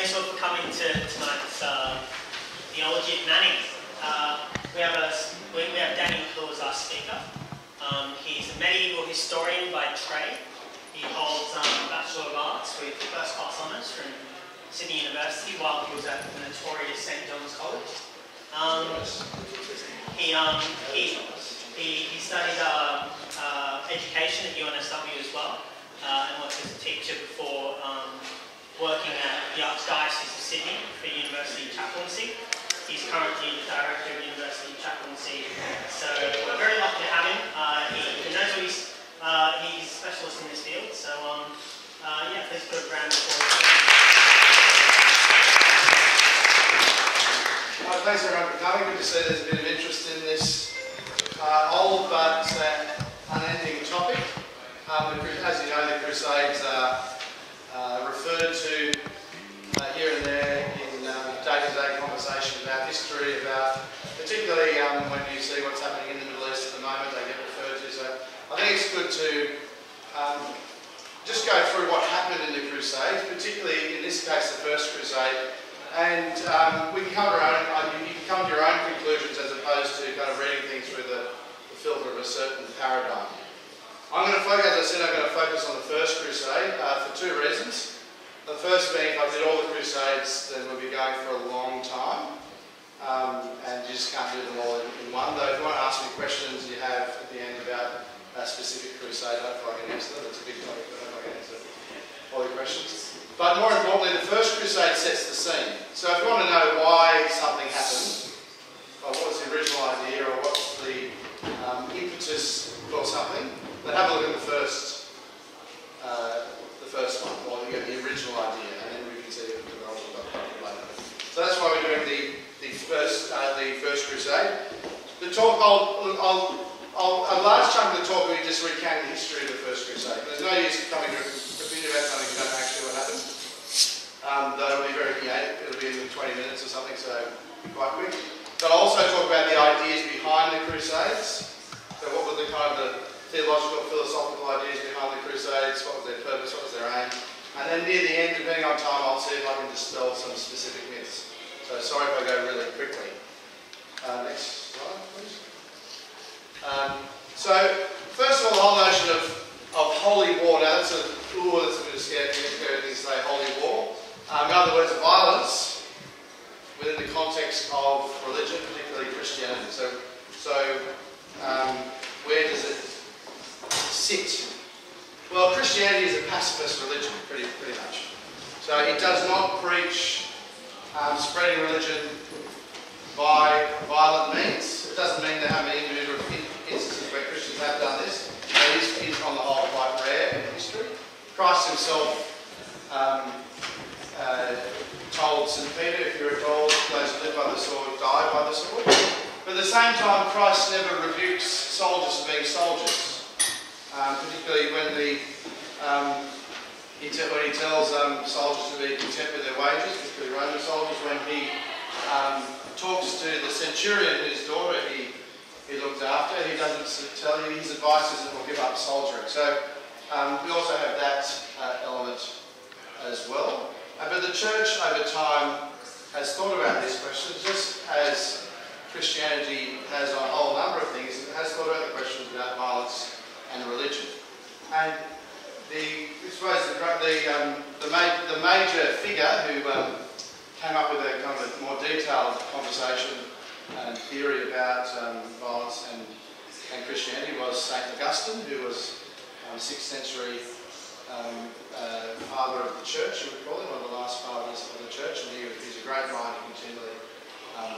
thanks all for coming to tonight's Theology at Manning. We have Danny McClure as our speaker. He's a medieval historian by trade. He holds a Bachelor of Arts with first class honours from Sydney University while he was at the notorious St John's College. He studied education at UNSW as well, and worked as a teacher before working at the Archdiocese of Sydney for University Chaplaincy. He's currently the Director of University Chaplaincy, so we're very lucky to have him. He knows what he's a specialist in this field, so yeah, please put a round of applause. Thanks everyone for coming. Good to see there's a bit of interest in this old but unending topic. As you know, the Crusades are referred to here and there in day-to-day conversation about history, about particularly when you see what's happening in the Middle East at the moment, they get referred to. So I think it's good to just go through what happened in the Crusades, particularly in this case the First Crusade, and we can come to you can come to your own conclusions as opposed to kind of reading things through the filter of a certain paradigm. I'm going to focus, as I said, I'm going to focus on the First Crusade for two reasons. The first being, if I did all the Crusades, then we'll be going for a long time, and you just can't do them all in one. Though if you want to ask me questions you have at the end about a specific crusade, I don't feel I can answer them. It's a big topic, but I don't feel I can answer all your questions. But more importantly, the First Crusade sets the scene. So if you want to know why something happened, or what was the original idea, or what's the impetus for something, then have a look at the first one, or you get the original idea, and then we can see the development of it later. So that's why we're doing the first Crusade. The talk, a large chunk of the talk will be just recounting the history of the First Crusade. There's no use coming to opinion about something you don't know actually what happened. Though it'll be it'll be in 20 minutes or something, so quite quick. But I'll also talk about the ideas behind the Crusades. So what were the kind of the theological, philosophical ideas behind the Crusades, what was their purpose, what was their aim. And then near the end, depending on time, I'll see if I can dispel some specific myths. So sorry if I go really quickly. Next slide, please. So first of all, the whole notion of holy war. Now that's a bit of scary thing to say, holy war. In other words, violence within the context of religion, particularly Christianity. So where does it sit? Well, Christianity is a pacifist religion, pretty much. So it does not preach spreading religion by violent means. It doesn't mean there haven't been individual instances where Christians have done this. It is on the whole quite rare in history. Christ himself told St. Peter, if you recall, those who live by the sword die by the sword. But at the same time, Christ never rebukes soldiers for being soldiers. Particularly when he tells soldiers to be content with their wages, particularly Roman soldiers, when he talks to the centurion whose daughter he looked after, he doesn't tell you, his advice is that we'll give up soldiering. So we also have that element as well. But the church over time has thought about these questions, just as Christianity has on a whole number of things. It has thought about the questions about violence and religion. And the major figure who came up with a kind of a more detailed conversation and theory about violence and Christianity was St. Augustine, who was 6th century father of the church, you would call him, one of the last fathers of the church, and he's a great mind continually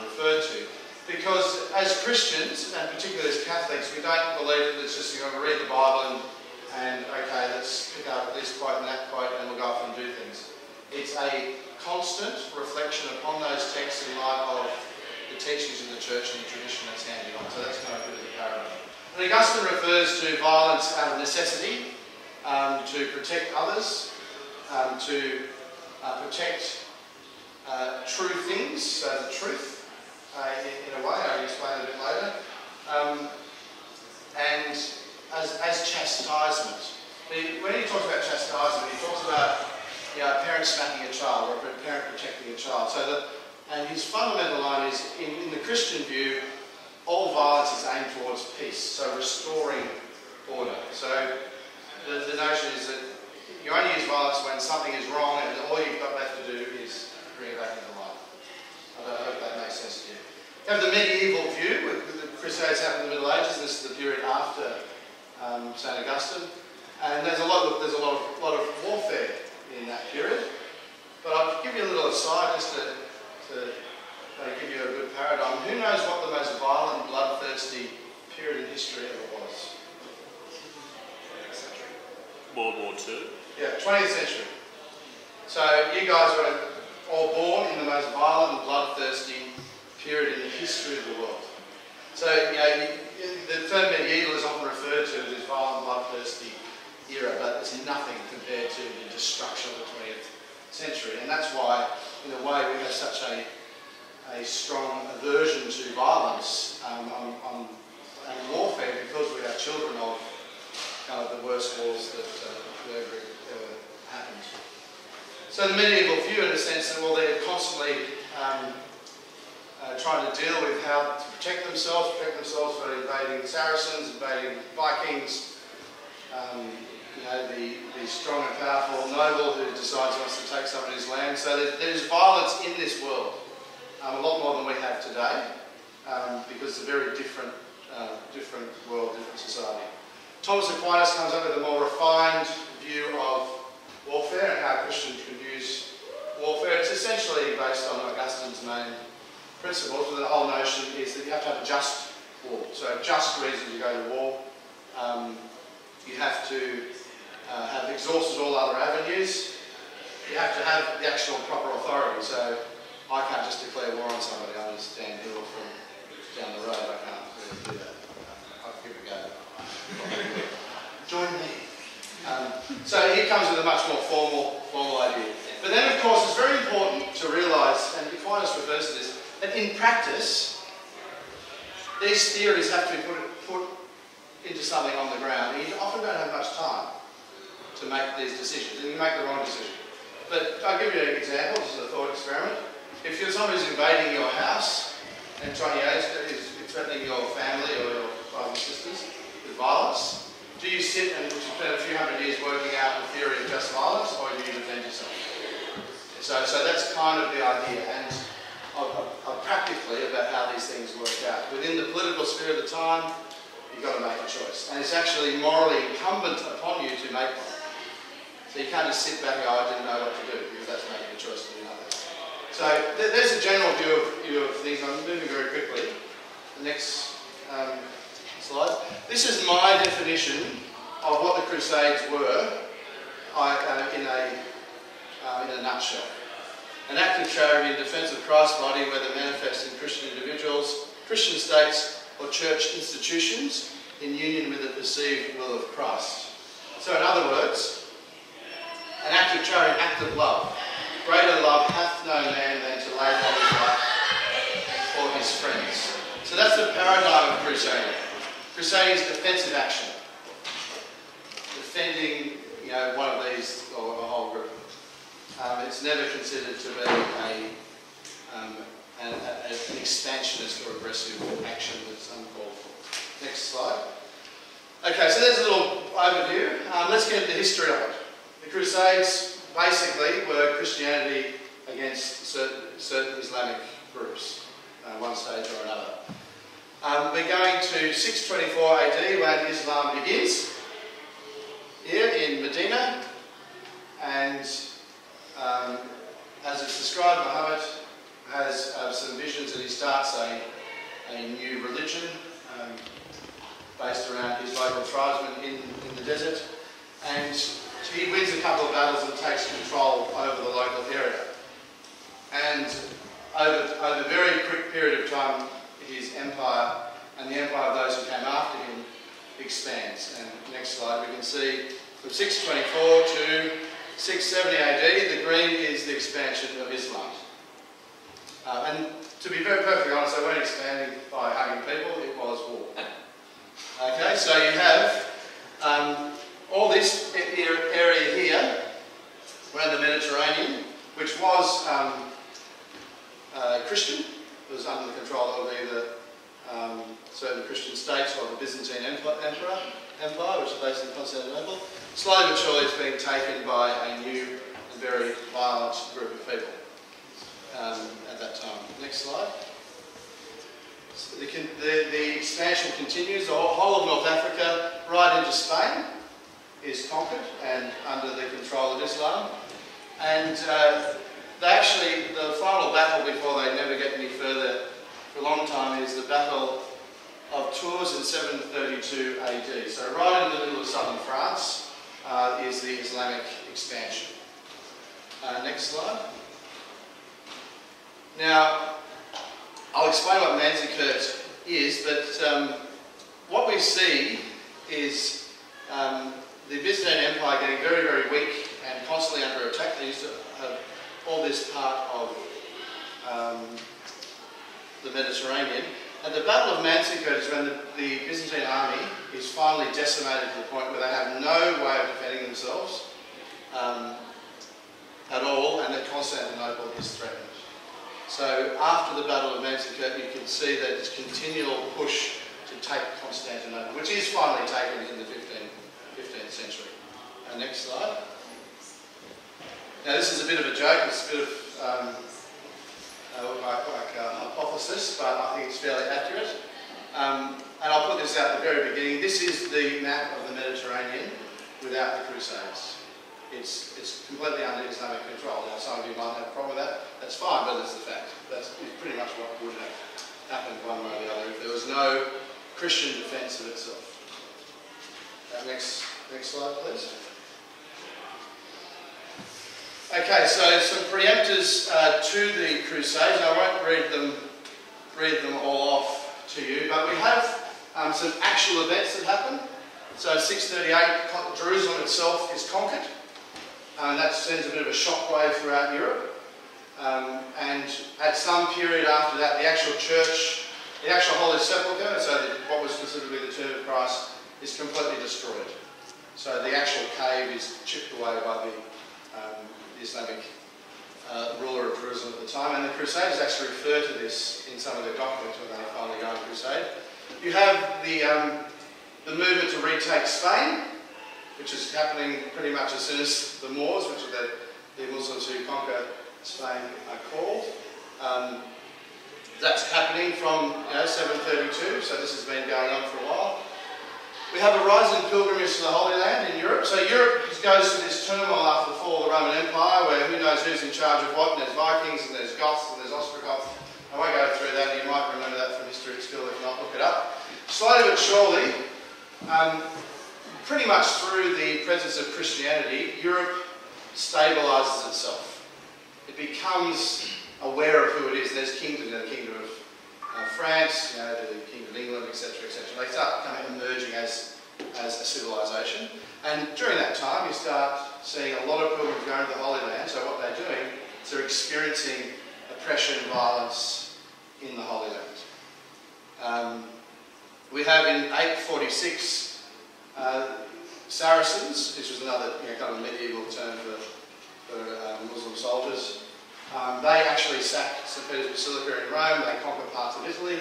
referred to. Because as Christians, and particularly as Catholics, we don't believe that it's just you're going to read the Bible and okay, let's pick up this quote and that quote and we'll go off and do things. It's a constant reflection upon those texts in light of the teachings of the church and the tradition that's handed on. So that's kind of a bit of the paradigm. And Augustine refers to violence out of necessity, to protect others, to protect true things, so the truth. In a way, I'll explain a bit later, and as chastisement. When he talks about chastisement, he talks about a parent smacking a child or a parent protecting a child. And his fundamental line is, in the Christian view, all violence is aimed towards peace, so restoring order. So the notion is that you only use violence when something is wrong and all you've got left to do is bring it back into line. I hope that makes sense to you. You have the medieval view, with the Crusades happened in the Middle Ages. This is the period after St. Augustine. And there's a lot of warfare in that period. But I'll give you a little aside just to give you a good paradigm. Who knows what the most violent, bloodthirsty period in history ever was? World War II? Yeah, 20th century. So you guys were all born in the most violent and bloodthirsty period in the history of the world. So, the term medieval is often referred to as this violent, bloodthirsty era, but it's nothing compared to the destruction of the 20th century. And that's why, in a way, we have such a strong aversion to violence and warfare, because we are children of kind of the worst wars that ever happened. So the medieval view, in a sense, that, well, they're constantly trying to deal with how to protect themselves from invading Saracens, invading Vikings, the strong and powerful noble who decides he wants to take somebody's land. So there's violence in this world, a lot more than we have today, because it's a very different world, different society. Thomas Aquinas comes up with a more refined view of warfare and how Christians can use warfare. It's essentially based on Augustine's main principles, but the whole notion is that you have to have a just war. So just reason to go to war. You have to have exhausted all other avenues. You have to have the actual proper authority. So I can't just declare war on somebody. I just stand here from down the road. I can't really do that. I'll give it a go. Join me. So he comes with a much more formal idea. But then, of course, it's very important to realise, and Aquinas refers to this, that in practice, these theories have to be put into something on the ground. And you often don't have much time to make these decisions, and you make the wrong decision. But I'll give you an example. This is a thought experiment. If you're somebody who's invading your house and is threatening your family or your brothers and sisters with violence, do you sit and spend a few hundred years working out the theory of just violence, or do you defend yourself? So that's kind of the idea, and practically about how these things work out. Within the political sphere of the time, you've got to make a choice. And it's actually morally incumbent upon you to make one. So you can't just sit back and go, I didn't know what to do, because that's making a choice to do nothing. So there's a general view of things. I'm moving very quickly. The next slide. This is my definition of what the Crusades were in a nutshell. An act of charity in defence of Christ's body, whether manifest in Christian individuals, Christian states, or church institutions, in union with the perceived will of Christ. So in other words, an act of charity, an act of love. Greater love hath no man than to lay down his life for his friends. So that's the paradigm of crusading. Crusading is defensive action. Defending, one of these, or a whole group. It's never considered to be an expansionist or aggressive action that's uncalled for. Next slide. Okay, so there's a little overview. Let's get into the history of it. The Crusades basically were Christianity against certain Islamic groups, one stage or another. We're going to 624 AD when Islam begins, here in Medina, and as it's described, Muhammad has some visions that he starts a new religion based around his local tribesmen in the desert, and he wins a couple of battles and takes control over the local area. And over a very quick period of time, his empire and the empire of those who came after him expands. And next slide, we can see from 624 to 670 AD, the green is the expansion of Islam. And to be very perfectly honest, they weren't expanding by hugging people, it was war. Okay, so you have all this area here around the Mediterranean, which was Christian. It was under the control of either certain Christian states or the Byzantine Empire, which is based in Constantinople. Slowly but surely it's being taken by a new and very violent group of people at that time. Next slide. So the expansion continues. The whole of North Africa, right into Spain, is conquered and under the control of Islam. And the final battle before they never get any further for a long time is the Battle of Tours in 732 AD. So right in the middle of southern France is the Islamic expansion. Next slide. Now, I'll explain what Manzikert is, but what we see is the Byzantine Empire getting very, very weak and constantly under attack. They used to have all this part of the Mediterranean. And the Battle of Manzikert is when the Byzantine army is finally decimated to the point where they have no way of defending themselves at all, and that Constantinople is threatened. So after the Battle of Manzikert, you can see that this continual push to take Constantinople, which is finally taken in the 15th century. Next slide. Now this is a bit of a joke, it's a bit of hypothesis, but I think it's fairly accurate. And I'll put this out at the very beginning. This is the map of the Mediterranean without the Crusades. It's completely under Islamic control. Now some of you might have a problem with that. That's fine, but it's the fact. That's pretty much what would have happened one way or the other if there was no Christian defence of itself. Next slide, please. Okay, so some preemptors to the Crusades. I won't read them all off to you, but we have some actual events that happen. So 638, Jerusalem itself is conquered, and that sends a bit of a shockwave throughout Europe. And at some period after that, the actual church, the actual Holy Sepulchre, so what was considered to be the tomb of Christ, is completely destroyed. So the actual cave is chipped away by the Islamic ruler of Jerusalem at the time, and the Crusaders actually refer to this in some of their documents when they finally go on crusade. You have the movement to retake Spain, which is happening pretty much as soon as the Moors, which are the Muslims who conquer Spain, are called. That's happening from 732, so this has been going on for a while. We have a rising pilgrimage to the Holy Land in Europe. So Europe goes through this turmoil after the fall of the Roman Empire, where who knows who's in charge of what, and there's Vikings, and there's Goths, and there's Ostrogoths. I won't go through that. You might remember that from history at school. If not, look it up. Slowly but surely, pretty much through the presence of Christianity, Europe stabilises itself. It becomes aware of who it is. There's kingdom, the kingdom of France, the Kingdom of England, etc., etc. They start emerging as a civilization, and during that time you start seeing a lot of pilgrims going to the Holy Land. So what they're doing is they're experiencing oppression, violence in the Holy Land. We have in 846 Saracens, which was another kind of medieval term for Muslim soldiers. They actually sack St. Peter's Basilica in Rome. They conquer parts of Italy.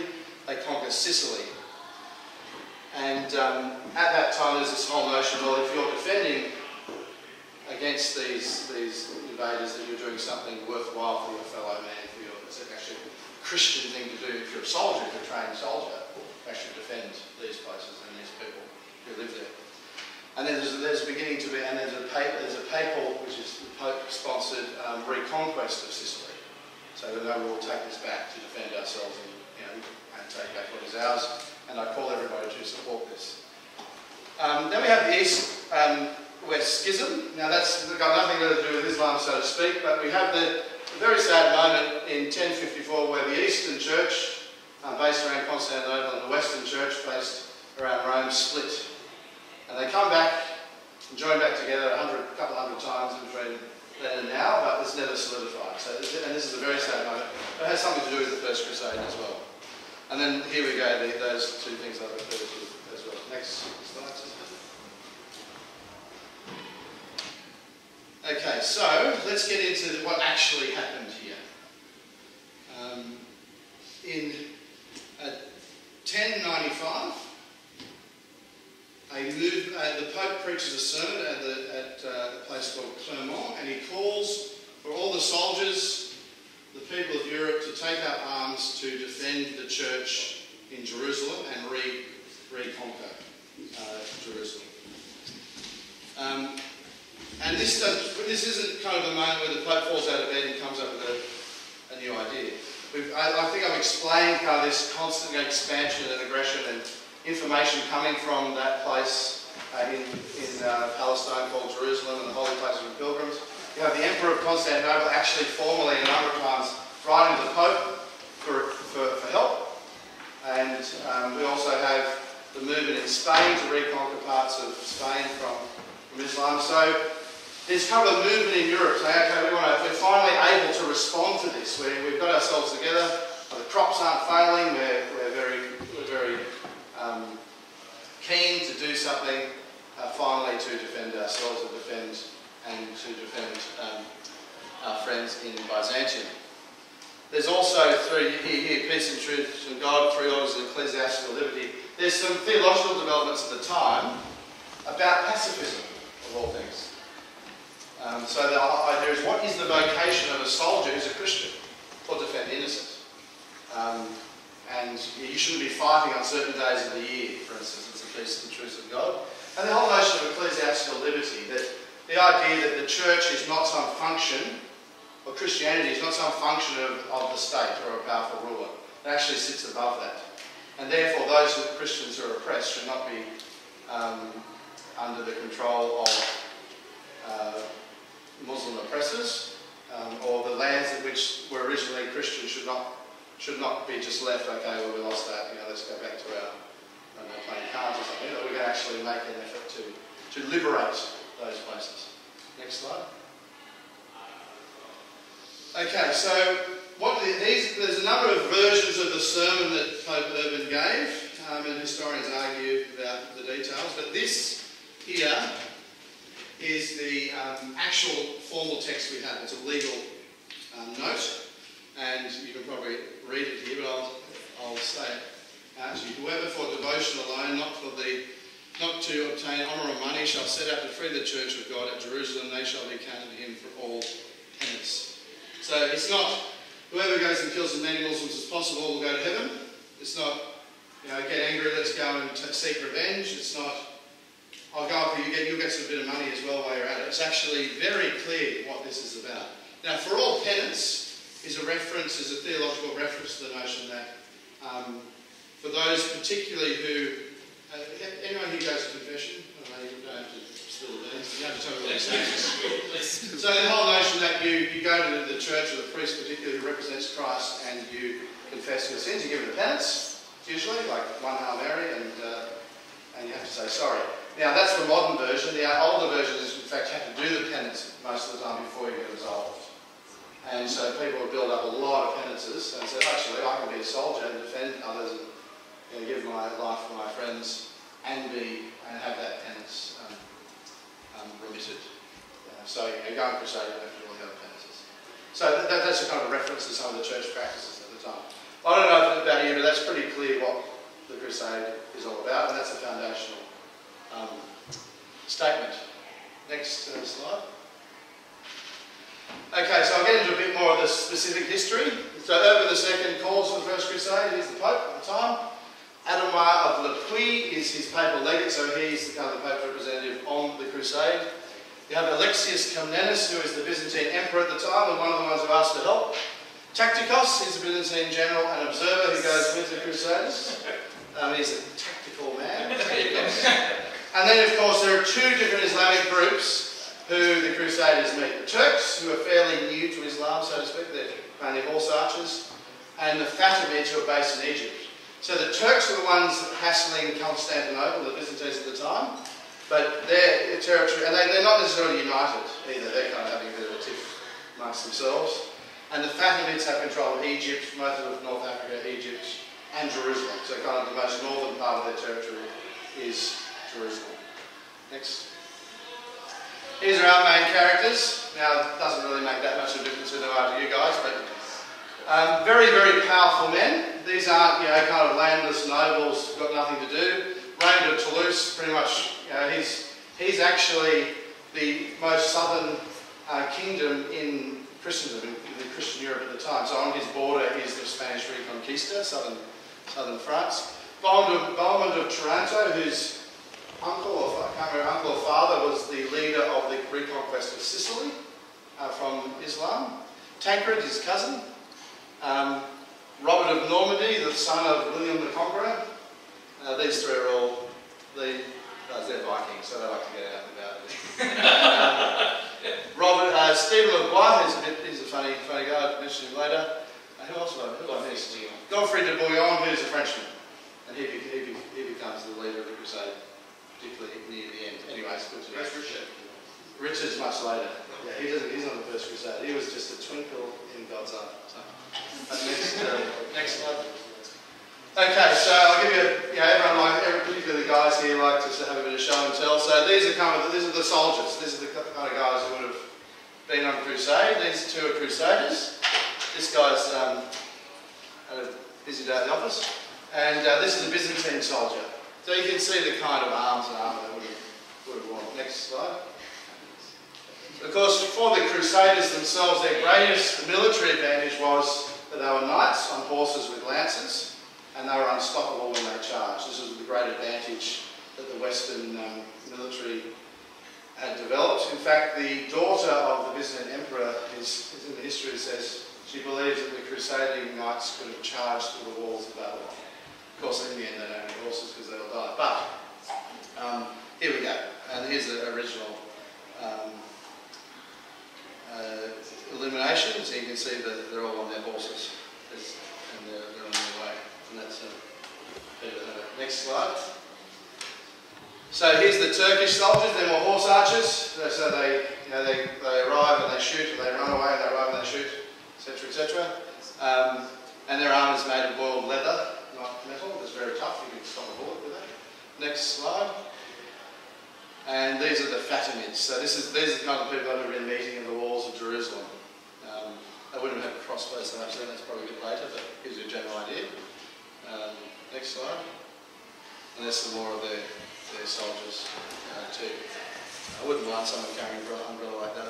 They conquer Sicily. And at that time, there's this whole notion, well, if you're defending against these invaders, that you're doing something worthwhile for your fellow man. It's actually a Christian thing to do if you're a soldier, if you're a trained soldier, actually defend these places and these people who live there. And then there's beginning to be, and there's a papal, which is the Pope-sponsored reconquest of Sicily. So we know we'll take this back to defend ourselves and take back what is ours. And I call everybody to support this. Then we have the East-West Schism. Now that's got nothing to do with Islam, so to speak, but we have the very sad moment in 1054 where the Eastern Church, based around Constantinople, and the Western Church, based around Rome, split. And they come back and join back together a couple hundred times between then and now, but it's never solidified. So, and this is a very sad moment. It has something to do with the First Crusade as well. And then here we go, those two things I referred to as well. Next slide. Okay, so let's get into what actually happened here. In 1095, the Pope preaches a sermon at a place called Clermont, and he calls for all the soldiers, the people of Europe, to take up arms to defend the church in Jerusalem and reconquer Jerusalem. And this isn't kind of a moment where the Pope falls out of bed and comes up with a new idea. I think I've explained kind of this constant expansion and aggression and information coming from that place in Palestine called Jerusalem and the holy place of the pilgrims. You have the Emperor of Constantinople actually formally a number of times writing to the Pope for help. And we also have the movement in Spain to reconquer parts of Spain from Islam. So there's kind of a movement in Europe saying, okay, we're finally able to respond to this. We've got ourselves together. The crops aren't failing. We're very keen to do something finally to defend ourselves and to defend our friends in Byzantium. There's also, through here, peace and truth from God, three orders of ecclesiastical liberty. There's some theological developments at the time about pacifism, of all things. So the idea is, what is the vocation of a soldier who's a Christian? Or defend the innocent. And you shouldn't be fighting on certain days of the year, for instance. It's the peace and truth of God. And the whole notion of ecclesiastical liberty, that the idea that the church is not some function, or Christianity is not some function of the state or a powerful ruler. It actually sits above that. And therefore those Christians who are oppressed should not be under the control of Muslim oppressors, or the lands in which were originally Christian should not be just left, okay, well we lost that, let's go back to our playing cards or something. But we can actually make an effort to liberate those places. Next slide. Okay, so there's a number of versions of the sermon that Pope Urban gave, and historians argue about the details, but this here is the actual formal text we have. It's a legal note, and you can probably read it here, but I'll say it out to you. Whoever for devotion alone, not to obtain honour or money, shall set out to free the church of God at Jerusalem, they shall be counted to him for all penance. So it's not whoever goes and kills as many Muslims as possible will go to heaven. It's not, get angry, let's go and seek revenge. It's not, I'll go up here, you'll get some bit of money as well while you're at it. It's actually very clear what this is about. Now, for all penance is a theological reference to the notion that for those particularly who, anyone who goes to confession, you don't have to spill the beans, you don't have to tell me what it says. So the whole notion that you go to the church or the priest particularly who represents Christ and you confess your sins, you give it a penance, usually, like one Hail Mary, and you have to say sorry. Now that's the modern version. The older version is in fact you have to do the penance most of the time before you get absolved. And so people would build up a lot of penances and say, actually I can be a soldier and defend others and give my life for my friends and have that penance remitted. So go on crusade, you don't have to do all the other penances. So that's a kind of reference to some of the church practices at the time. I don't know about you, but that's pretty clear what the crusade is all about, and that's a foundational statement. Next slide. Okay, so I'll get into a bit more of the specific history. So Urban II calls for the First Crusade. He's the Pope at the time. Adomar of Le Puy is his papal legate, so he's the Pope's representative on the crusade. You have Alexius Comnenus, who is the Byzantine emperor at the time, and one of the ones who asked for help. Tacticos is the Byzantine general and observer who goes with the Crusaders. He's a tactical man. And then, of course, there are two different Islamic groups who the Crusaders meet. The Turks, who are fairly new to Islam, so to speak, they're mainly horse archers, and the Fatimids, who are based in Egypt. So the Turks are the ones hassling Constantinople, the Byzantines at the time, but their territory, and they're not necessarily united either, they're kind of having a bit of a tiff amongst themselves. And the Fatimids have control of Egypt, most of North Africa, Egypt, and Jerusalem. So kind of the most northern part of their territory is Jerusalem. Next. These are our main characters. Now, it doesn't really make that much of a difference who they are to you guys, but very, very powerful men. These aren't, kind of landless nobles, got nothing to do. Raymond of Toulouse, pretty much, he's actually the most southern kingdom in Christendom, in Christian Europe at the time. So on his border is the Spanish Reconquista, southern France. Bohemond of Taranto, whose uncle or father was the leader of the reconquest of Sicily from Islam. Tancred, his cousin. Robert of Normandy, the son of William the Conqueror. These three are all they're Vikings, so they like to get out and about. Stephen of Blois, he's a funny guy. I'll mention him later. Who else have I missed? Godfrey de Bouillon, who's a Frenchman, and he becomes the leader of the crusade, particularly near the end. Anyway, it's good to know. Richard. Richard's much later. Yeah, he's not the first crusade. He was just a twinkle in God's eye. So, next slide. Okay, so I'll give you, everyone particularly the guys here like to have a bit of show and tell. So these are the soldiers. These are the kind of guys who would have been on crusade. These two are Crusaders. This guy's had a busy day at the office. And this is a Byzantine soldier. So you can see the kind of arms and armour they would have worn. Next slide. Of course, for the Crusaders themselves, their greatest military advantage was that they were knights on horses with lances, and they were unstoppable when they charged. This was the great advantage that the Western military had developed. In fact, the daughter of the Byzantine emperor is in the history, it says she believes that the crusading knights could have charged through the walls of Babylon. Of course, in the end, they don't have horses because they all died. But here we go, and here's the original illumination. So you can see that they're all on their horses, and they're on their way. And that's next slide. So here's the Turkish soldiers. They're more horse archers. So they arrive and they shoot, and they run away and they arrive and they shoot, etc., etc. And their armour is made of boiled leather, not metal. It's very tough. You can stop a bullet with that. Next slide. And these are the Fatimids. So these are the kind of people that are in meeting in the walls of Jerusalem. They wouldn't have crossbows so much then. That's probably a bit later, but gives you a general idea. Next slide. And there's some more of their soldiers too. I wouldn't mind someone carrying an umbrella like that.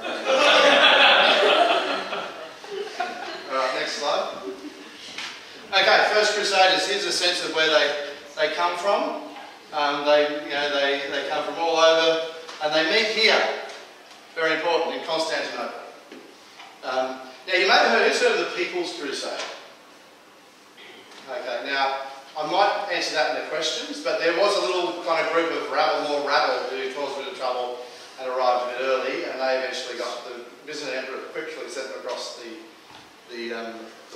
Alright, next slide. Okay, First Crusaders. Here's a sense of where they come from. They come from all over, and they meet here. Very important, in Constantinople. Now you may have heard of the People's Crusade. Okay, now I might answer that in the questions, but there was a little kind of group of rabble who caused a bit of trouble and arrived a bit early, and they eventually got the Byzantine emperor quickly sent them across the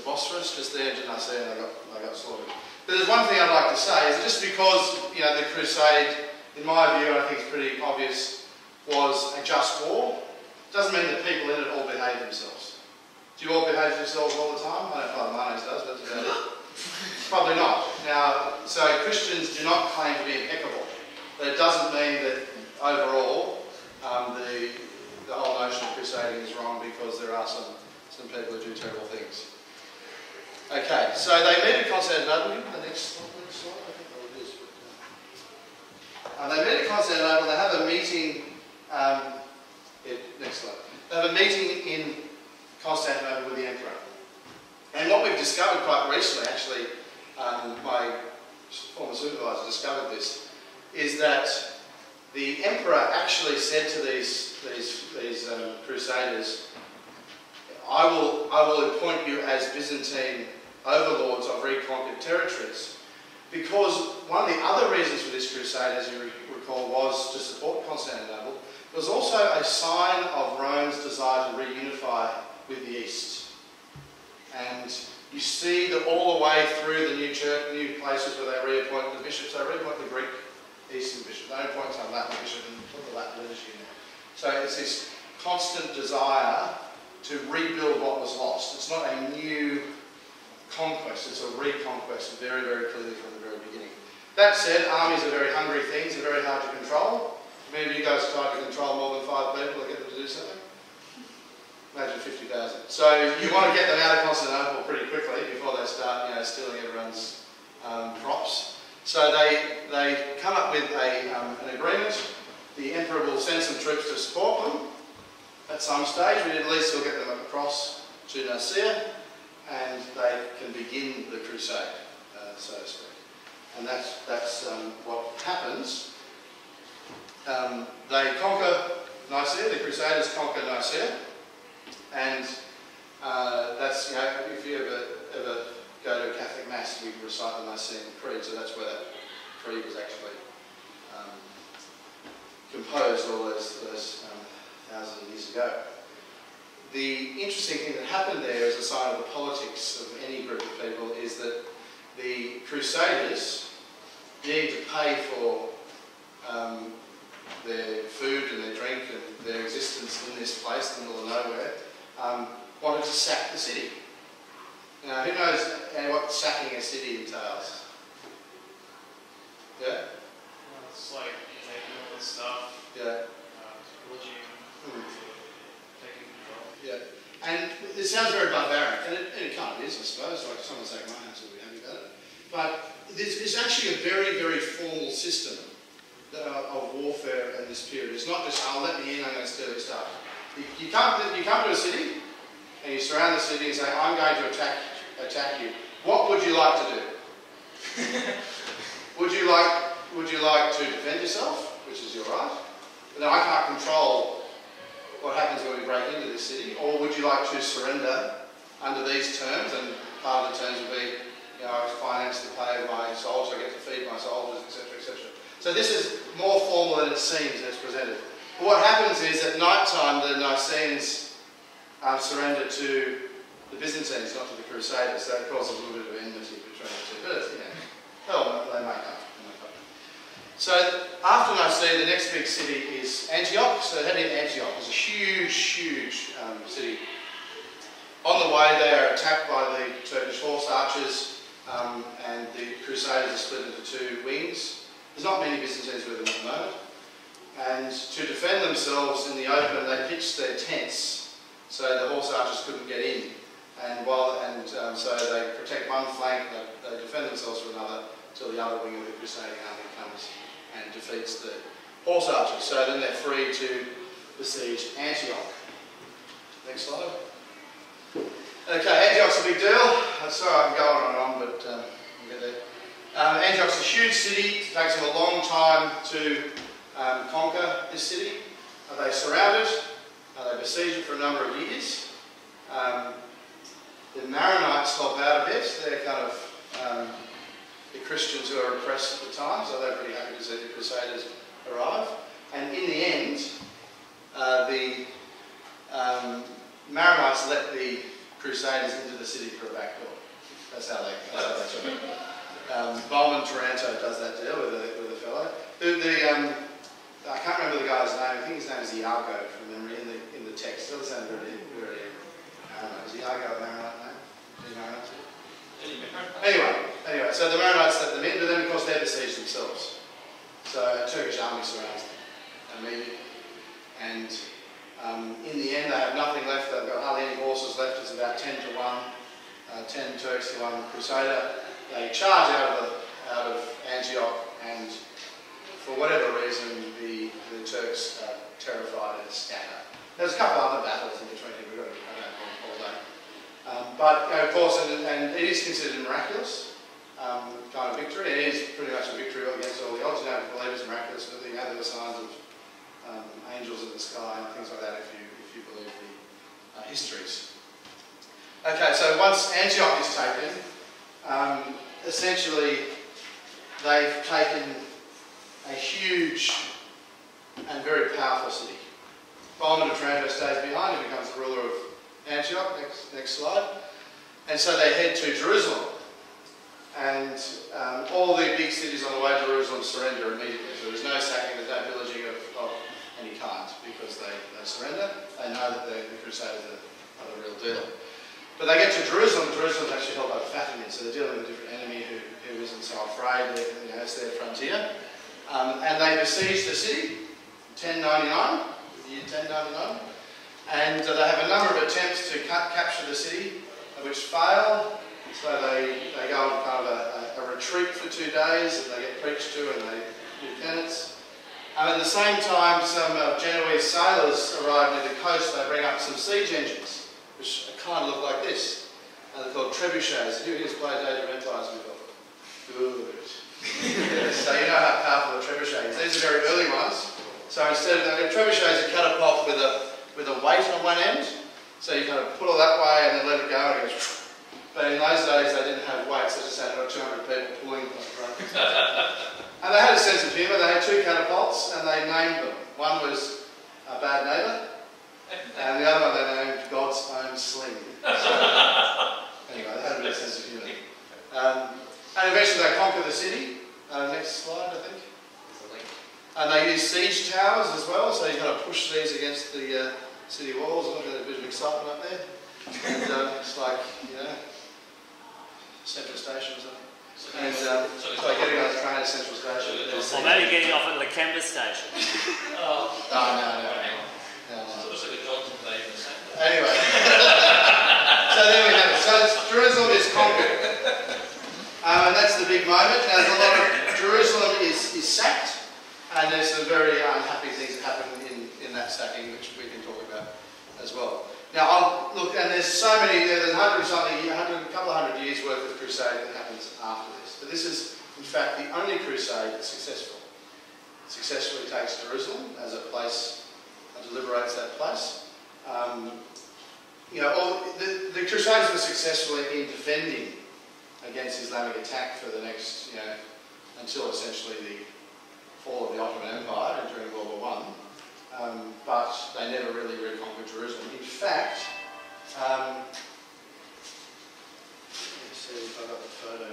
Bosphorus, just there, didn't I say, and they got slaughtered. But there's one thing I'd like to say, is that just because the crusade, in my view, and I think it's pretty obvious, was a just war, doesn't mean that people in it all behave themselves. Do you all behave yourselves all the time? I know Father Marnes does, but that's about it. Probably not. Now, so Christians do not claim to be impeccable, but it doesn't mean that overall the whole notion of crusading is wrong, because there are some people who do terrible things. Okay, so they meet at Constantinople. The next slide, I think it is. They meet at Constantinople. They have a meeting. Next slide. They have a meeting in Constantinople with the emperor. And what we've discovered quite recently, actually, my former supervisor discovered this, is that the emperor actually said to these crusaders, I will appoint you as Byzantine overlords of reconquered territories. Because one of the other reasons for this crusade, as you recall, was to support Constantinople. It was also a sign of Rome's desire to reunify with the East. And you see that all the way through the new church, new places where they reappoint the bishops, they reappoint the Greek Eastern bishop. They don't appoint some Latin bishop and put the Latin liturgy in there. So it's this constant desire to rebuild what was lost. It's not a new conquest, it's a reconquest, very, very clearly from the very beginning. That said, armies are very hungry things, they're very hard to control. How many of you guys tried to control more than 5 people and get them to do something? Imagine 50,000. So you want to get them out of Constantinople pretty quickly before they start, stealing everyone's crops. So they come up with an agreement. The emperor will send some troops to support them at some stage, but at least he'll get them across to Nicaea, and they can begin the crusade, so to speak. And that's what happens. They conquer Nicaea. The Crusaders conquer Nicaea. And that's, if you ever go to a Catholic Mass, we recite the Nicene Creed, so that's where that creed was actually composed all those 1,000 years ago. The interesting thing that happened there as a sign of the politics of any group of people is that the Crusaders needed to pay for their food and their drink and their existence in this place in the middle of nowhere. Wanted to sack the city. Now, who knows what sacking a city entails? Yeah? Well, it's like taking all the stuff, Yeah. pillaging, taking control. Yeah. And it sounds very barbaric, and it kind of is, I suppose. Like someone saying my house will be happy about it. But it's actually a very, very formal system of warfare in this period. It's not just, let me in, I'm going to steal your stuff. You come to a city and you surround the city and say, I'm going to attack you. What would you like to do? Would you like to defend yourself, which is your right? But no, I can't control what happens when we break into this city. Or would you like to surrender under these terms? And part of the terms would be, I finance the pay of my soldiers, I get to feed my soldiers, etc., etc. So this is more formal than it seems as presented. But what happens is at night time the Nicaeans surrender to the Byzantines, not to the Crusaders. So it causes a little bit of enmity between the two. But it's, they make up. So after Nicaea, the next big city is Antioch. So heading to Antioch is a huge, huge city. On the way they are attacked by the Turkish horse archers, and the Crusaders are split into 2 wings. There's not many Byzantines with them at the moment. And to defend themselves in the open, they pitched their tents so the horse archers couldn't get in. So they protect one flank, they defend themselves from another, until the other wing of the crusading army comes and defeats the horse archers. So then they're free to besiege Antioch. Next slide. Okay, Antioch's a big deal. I'm sorry I can go on and on, but we'll get there. Antioch's a huge city. It takes them a long time to conquer this city. They surround it. They besiege it for a number of years. The Maronites help out a bit. They're kind of the Christians who are oppressed at the time, so they're pretty happy to see the Crusaders arrive. And in the end, the Maronites let the Crusaders into the city through a back door. That's how they do it. Bowman Taranto does that deal with a fellow. I can't remember the guy's name. I think his name is Iago from memory in the text. It doesn't sound very is Iago a Maronite name? Any Maronites? Anyway, so the Maronites let them in, but then of course they're besieged themselves. So a Turkish army surrounds them immediately. And in the end they have nothing left. They've got hardly any horses left. It's about 10 to 1, 10 Turks to 1 Crusader. They charge out of Antioch, and for whatever reason the Turks are terrified and scatter. There's a couple other battles in between here. We've got to go all day. But of course, and it is considered miraculous kind of victory. It is pretty much a victory against all the odds. You don't believe it's miraculous, but there were signs of angels in the sky and things like that if you believe the histories. Okay, so once Antioch is taken, essentially they've taken a huge and very powerful city. Bowman of Taranto stays behind and becomes the ruler of Antioch. Next slide. And so they head to Jerusalem. And all the big cities on the way to Jerusalem surrender immediately. So there's no sacking, there's no pillaging of any kind because they surrender. They know that the Crusaders are the real deal. But they get to Jerusalem. Jerusalem's actually held by the Fatimids, so they're dealing with a different enemy who isn't so afraid. It's their frontier. And they besiege the city. 1099, the year 1099, and they have a number of attempts to capture the city, which fail. So they go on kind of a retreat for 2 days, and they get preached to, and they do penance. At the same time, some Genoese sailors arrive near the coast. They bring up some siege engines, which kind of look like this. They're called trebuchets. Who has played Age of Empires before? Good. So you know how powerful a trebuchet is. These are very early ones. So instead of a trebuchet is a catapult with a weight on one end. So you kind of pull it that way and then let it go and it goes. But in those days they didn't have weights. They just had about 200 people pulling them. And they had a sense of humour. They had 2 catapults and they named them. One was a bad neighbour, and the other one they named God's own sling. So, anyway, they had a bit of sense of humour. And eventually they conquer the city. Next slide, I think. And they use siege towers as well, so you've got to push these against the city walls. Look at a bit of excitement up there. And it's like, you know, Central Station or something. And so getting on the train at Central Station. Or maybe getting off at Lakemba Station. No. It looks like a Johnson Bay in the same place. Anyway. So there we have it. So Jerusalem is conquered. And that's the big moment. Now, there's a lot of Jerusalem is sacked, and there's some very unhappy things that happen in that sacking, which we can talk about as well. Now, look, and there's so many, there's a couple of hundred years worth of crusade that happens after this. But this is, in fact, the only crusade that's successful. It successfully takes Jerusalem as a place and liberates that place. You know, the Crusades were successful in defending against Islamic attack for the next, you know, until essentially the fall of the Ottoman Empire during World War I. But they never really reconquered Jerusalem. In fact, let's see if I got the photo.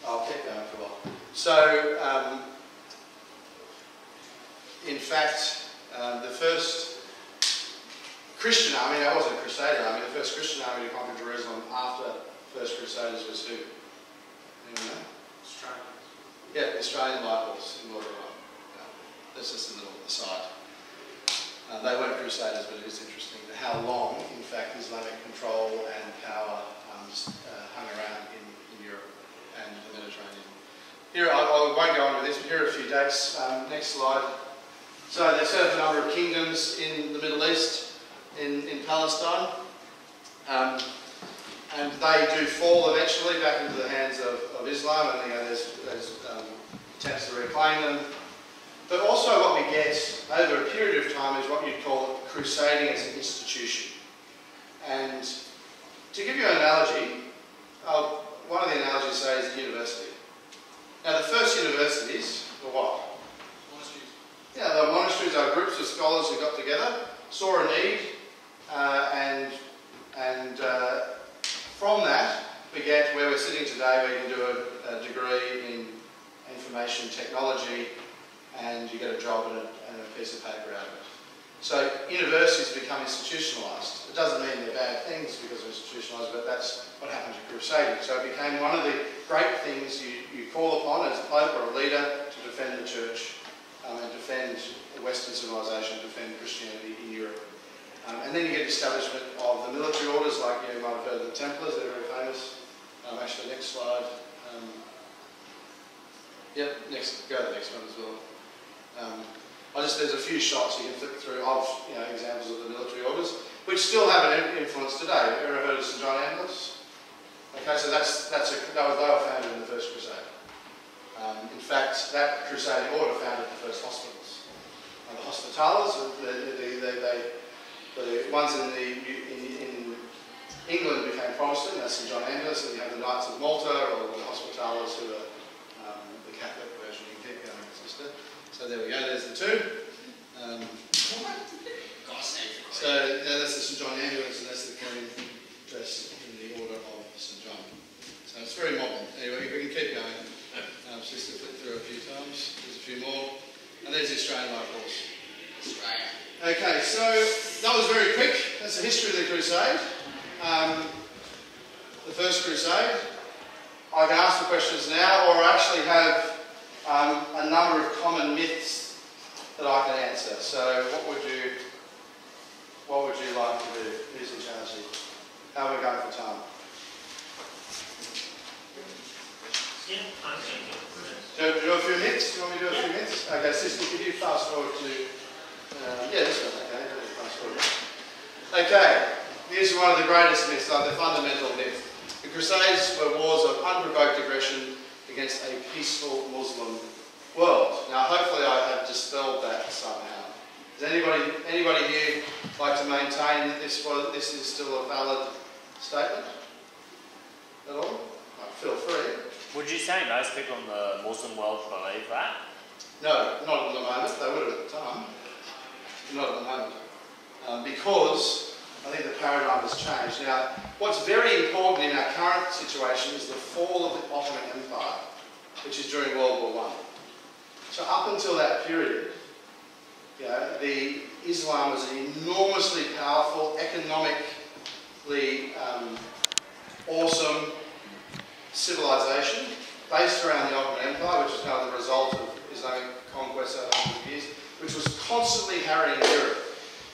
I'll keep going for a while. So, in fact, the first Christian army, that wasn't a Crusader army, the first Christian army to conquer Jerusalem after First Crusaders was who? Anyone know? Australians. Yeah, the Australian Light Horse in World War I. Yeah, that's just a little aside. They weren't Crusaders, but it is interesting how long, in fact, Islamic control and power hung around in Europe and the Mediterranean. Here, I won't go on with this, but here are a few dates. Next slide. So they set up a number of kingdoms in the Middle East, in Palestine. And they do fall eventually back into the hands of Islam, and you know, there's attempts to reclaim them. But also what we get over a period of time is what you'd call crusading as an institution. And to give you an analogy, one of the analogies say is a university. Now the first universities were what? Monasteries. Yeah, the monasteries are groups of scholars who got together, saw a need, and from that began where we're sitting today, where you can do a degree in information technology, and you get a job and a piece of paper out of it. So universities become institutionalised. It doesn't mean they're bad things because they're institutionalised, but that's what happened to crusading. So it became one of the great things you call upon as a pope or a leader to defend the church and defend Western civilization, defend Christianity in Europe. And then you get the establishment of the military orders, like you might have heard of the Templars. They're very famous. Actually, next slide. Yep, go to the next one as well. There's a few shots you can flick through of examples of the military orders, which still have an influence today. Have you ever heard of St John Ambulance? Okay, so they were founded in the First Crusade. In fact, that crusading order founded the first hospitals. The hospitallers, the ones in England became Protestant. That's St John Ambulance, and you have the Knights of Malta, or the hospitallers who are the Catholic version. You can keep going, sister. So there we go, there's the two. So that's the St John Ambulance, and that's the Queen dressed in the order of St John. So it's very modern. Anyway, we can keep going. Just to flick through a few times. There's a few more. And there's the Australian Light Horse. Okay, so that was very quick. That's the history of the Crusade. The First Crusade. I can ask the questions now, or actually have a number of common myths that I can answer. So what would you like to do? Who's in charge here? How are we going for time? Yeah, I'm thinking. Do you do a few minutes? Do you want me to do a few minutes? Okay, sister, could you fast forward to... yeah, this one, okay. Fast forward. Okay, here's one of the greatest myths, the fundamental myth. The Crusades were wars of unprovoked aggression against a peaceful Muslim world. Now, hopefully I have dispelled that somehow. Does anybody here like to maintain that this is still a valid statement at all? Feel free. Would you say most people in the Muslim world believe that? No, not at the moment. They would have at the time. Not at the moment. Because I think the paradigm has changed. Now, what's very important in our current situation is the fall of the Ottoman Empire, which is during World War I. So up until that period, the Islam was an enormously powerful, economically awesome civilization based around the Ottoman Empire, which is kind of the result of Islamic conquest over hundreds of years, which was constantly harrying Europe.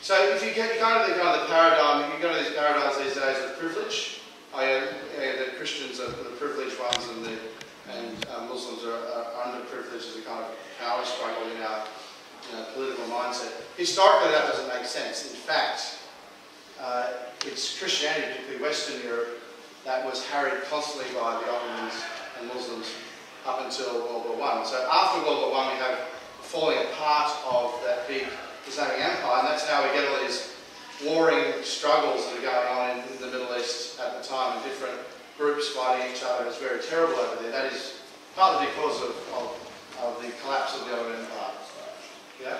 So if you go to the paradigm, you go to these paradigms these days of privilege. The Christians are the privileged ones, and Muslims are underprivileged as a kind of power struggle in our political mindset. Historically, that doesn't make sense. In fact, it's Christianity, particularly Western Europe, that was harried constantly by the Ottomans and Muslims up until World War I. So after World War I, we have falling apart of that big Islamic empire, and that's how we get all these warring struggles that are going on in the Middle East at the time, and different groups fighting each other. It's very terrible over there. That is partly because of the collapse of the Ottoman Empire. Yeah?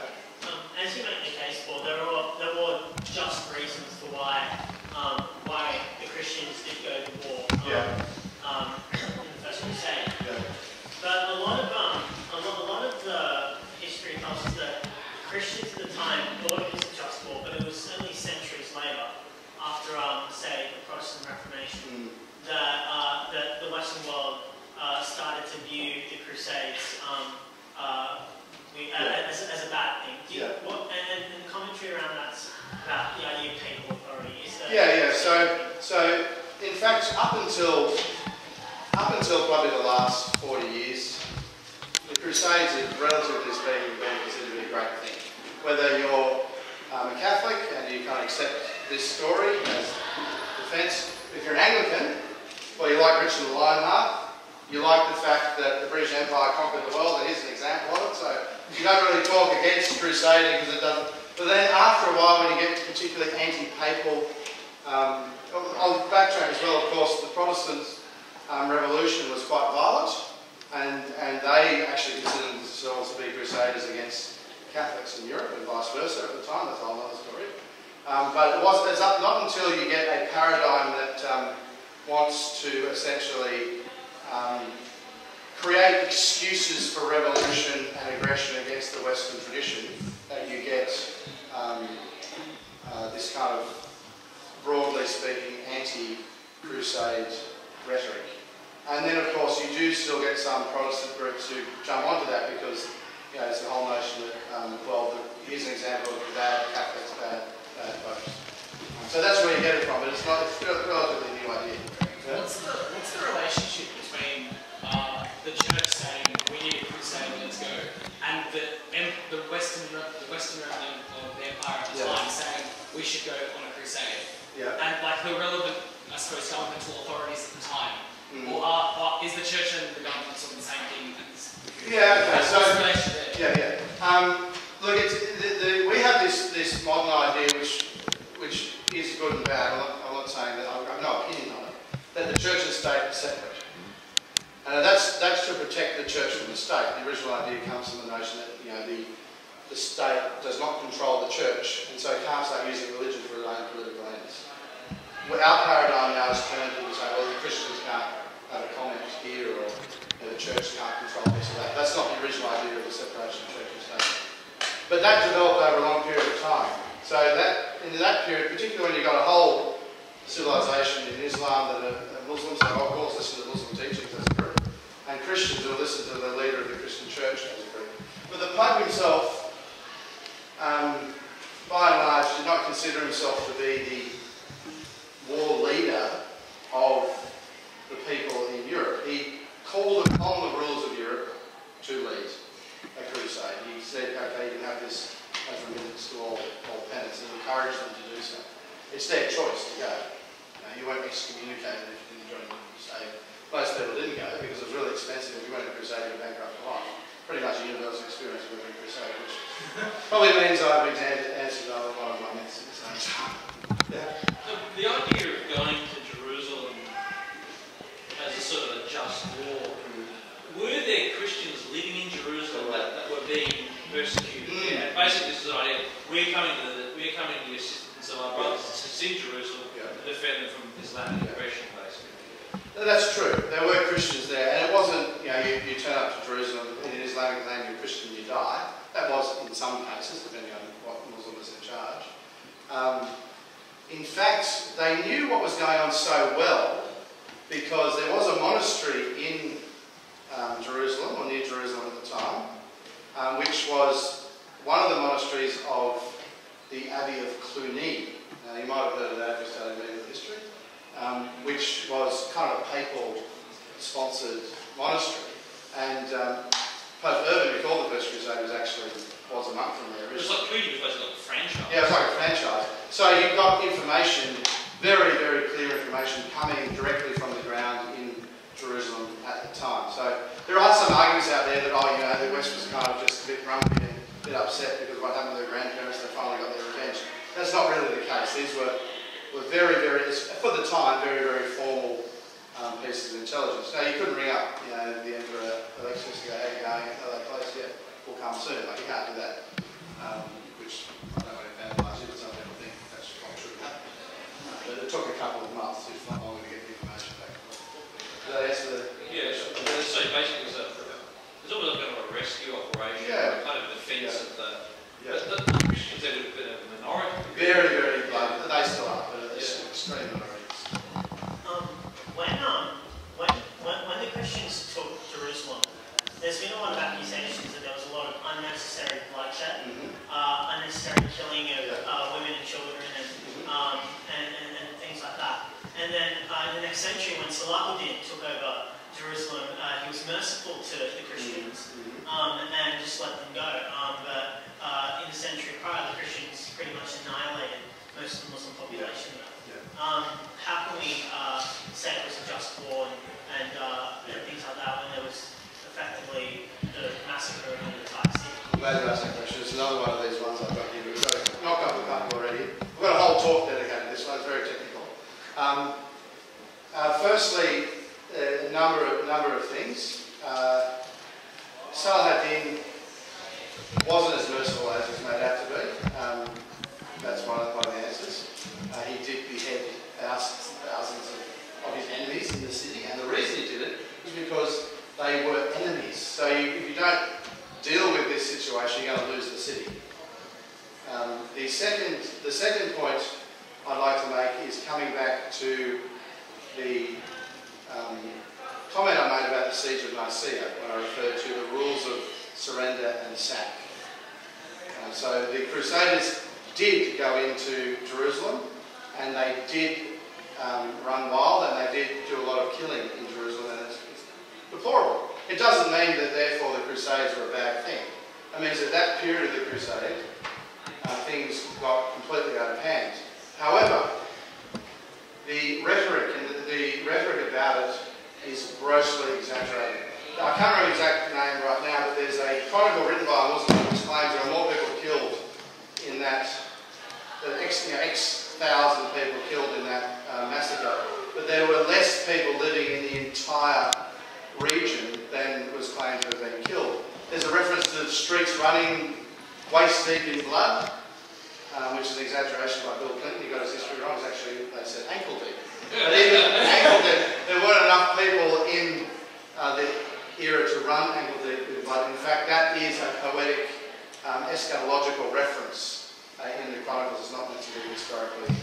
As you make the case for, there were just reasons for why the Christians did go to war in the First Crusade. Yeah. But a lot of the history tells us that Christians at the time thought it was a just war, but it was only centuries later, after say the Protestant Reformation, that the Western world started to view the Crusades as a bad thing. And the commentary around that's about the idea of papal authority. Is that So in fact, up until probably the last 40 years, the Crusades have relatively speaking been considered to be a great thing. Whether you're a Catholic and you kind of accept this story as defence, if you're an Anglican, well, you like Richard the Lionheart, you like the fact that the British Empire conquered the world, and here's an example of it, so you don't really talk against crusading because it doesn't. But then after a while, when you get particularly anti-papal, I'll backtrack as well, of course, the Protestant Revolution was quite violent, and they actually considered themselves to be crusaders against Catholics in Europe and vice versa at the time. That's a whole other story. But it's not until you get a paradigm that wants to essentially create excuses for revolution and aggression against the Western tradition that you get this kind of, broadly speaking, anti-crusade rhetoric. And then, of course, you do still get some Protestant groups who jump onto that because, it's the whole notion that, here's an example of bad Catholics, bad folks. So that's where you get it from, but it's a relatively new idea. Yeah? What's the relationship between the church saying we need a crusade, let's go, and the Western remnant of the empire at the time saying we should go on a crusade? Yeah. And like the relevant, I suppose, governmental authorities at the time, or is the church and the government sort of the same thing? Okay. So what's the relationship there? Look, we have this modern idea which is good and bad. I'm not saying that. I've got no opinion on it. That the church and state are separate, and that's to protect the church from the state. The original idea comes from the notion that the state does not control the church, and so it can't start using religion for its own political ends. Our paradigm now is turned to say, well, the Christians can't have a comment here, or the church can't control this or that. That's not the original idea of the separation of church and state. But that developed over a long period of time. So in that period, particularly when you've got a whole civilization in Islam that are Muslims, so of course listen to Muslim teachings as a group, and Christians will listen to the leader of the Christian church as a group. But the Pope himself by and large, did not consider himself to be the war leader of the people in Europe. He called upon the rulers of Europe to lead a crusade. He said, okay, you can have this as remittance to all penance, and encouraged them to do so. It's their choice to go. You weren't excommunicated if you didn't join the crusade. Most people didn't go because it was really expensive. If you went to a crusade, you were bankrupt for life. Pretty much a universal experience of every crusade, which probably means I've answered one of my myths at the same time. Yeah. The idea of going to Jerusalem as a sort of a just war, were there Christians living in Jerusalem that were being persecuted? Yeah. And basically this is the idea, we're coming to the assistance of our brothers and sisters in Jerusalem to defend them from Islamic aggression, basically. That's true. There were Christians there, and it wasn't, you turn up to Jerusalem in an Islamic name, you're a Christian, you die. That was in some cases, depending on what Muslim was in charge. In fact, they knew what was going on so well because there was a monastery in Jerusalem, or near Jerusalem at the time, which was one of the monasteries of the Abbey of Cluny. Now, you might have heard of that if you studied medieval history, which was kind of a papal-sponsored monastery. And Pope Urban, who called the First Crusade, was a monk from there. It was like Cluny, was like a franchise. Yeah, it was like a franchise. So you've got information, very, very clear information, coming directly from the ground in Jerusalem at the time. So there are some arguments out there that, the West was kind of just a bit grumpy and a bit upset because what happened to their grandparents, they finally got their revenge. That's not really the case. These were very, very, for the time, very, very formal pieces of intelligence. Now, you couldn't ring up, the Emperor Alexius to go, how are you going? Are they close yet? We'll come soon. Like, you can't do that. Which I don't want to analyse it, but some people think that's not true. But it took a couple of months, if not longer, to get the information back. Did that answer the... Yeah, so basically it's almost like a rescue operation, kind of defence of the... But the Christians there would have been a minority. Very, very bloody. They still are, but it's extreme minorities. When the Christians took Jerusalem, there's been a lot of accusations that there was a lot of unnecessary bloodshed, unnecessary killing of women and children, and things like that. And then in the next century, when Salahuddin took over Jerusalem, he was merciful to the Christians and just let them go. But in the century prior, the Christians pretty much annihilated most of the Muslim population. How can we say it was a just war and things like that when there was effectively the massacre of an entire city? I'm glad you asked that question. It's another one of these ones I've got here. We've got to knock up a couple already. We've got a whole talk dedicated to this one. It's very technical. Firstly, a number of things. Salahuddin wasn't as merciful as he's made out to be. That's one of the answers. He did behead thousands of his enemies in the city, and the reason he did it was because they were enemies. So if you don't deal with this situation, you're going to lose the city. The second point I'd like to make is coming back to the comment I made about the siege of Nicaea when I referred to the rules of surrender and sack. So the Crusaders did go into Jerusalem, and they did run wild, and they did do a lot of killing in Jerusalem, and it's deplorable. It doesn't mean that therefore the Crusades were a bad thing. It means that that period of the Crusade, things got completely out of hand. However, the rhetoric about it is grossly exaggerated. I can't remember the exact name right now, but there's a chronicle written by a Muslim which claims there are more people killed in that, X thousand people killed in that massacre, but there were less people living in the entire region than was claimed to have been killed. There's a reference to the streets running waist deep in blood, which is an exaggeration by Bill Clinton. He got his history wrong. It's actually, they said, ankle deep. But even ankle deep, there weren't enough people in the era to run ankle deep with blood. In fact, that is a poetic, eschatological reference in the Chronicles. It's not meant to be historically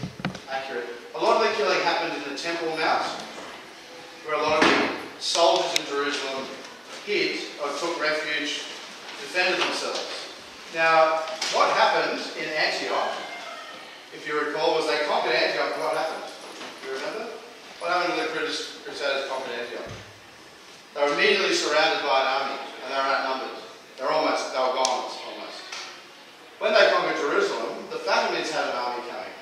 accurate. A lot of the killing happened in the Temple Mount, where a lot of the soldiers in Jerusalem hid or took refuge, defended themselves. Now, what happened in Antioch, if you recall, was they conquered Antioch. What happened? Do you remember? What happened when the Crusaders conquered Antioch? They were immediately surrounded by an army, and they were outnumbered. They were gone, almost. When they conquered Jerusalem, the Fatimids had an army coming,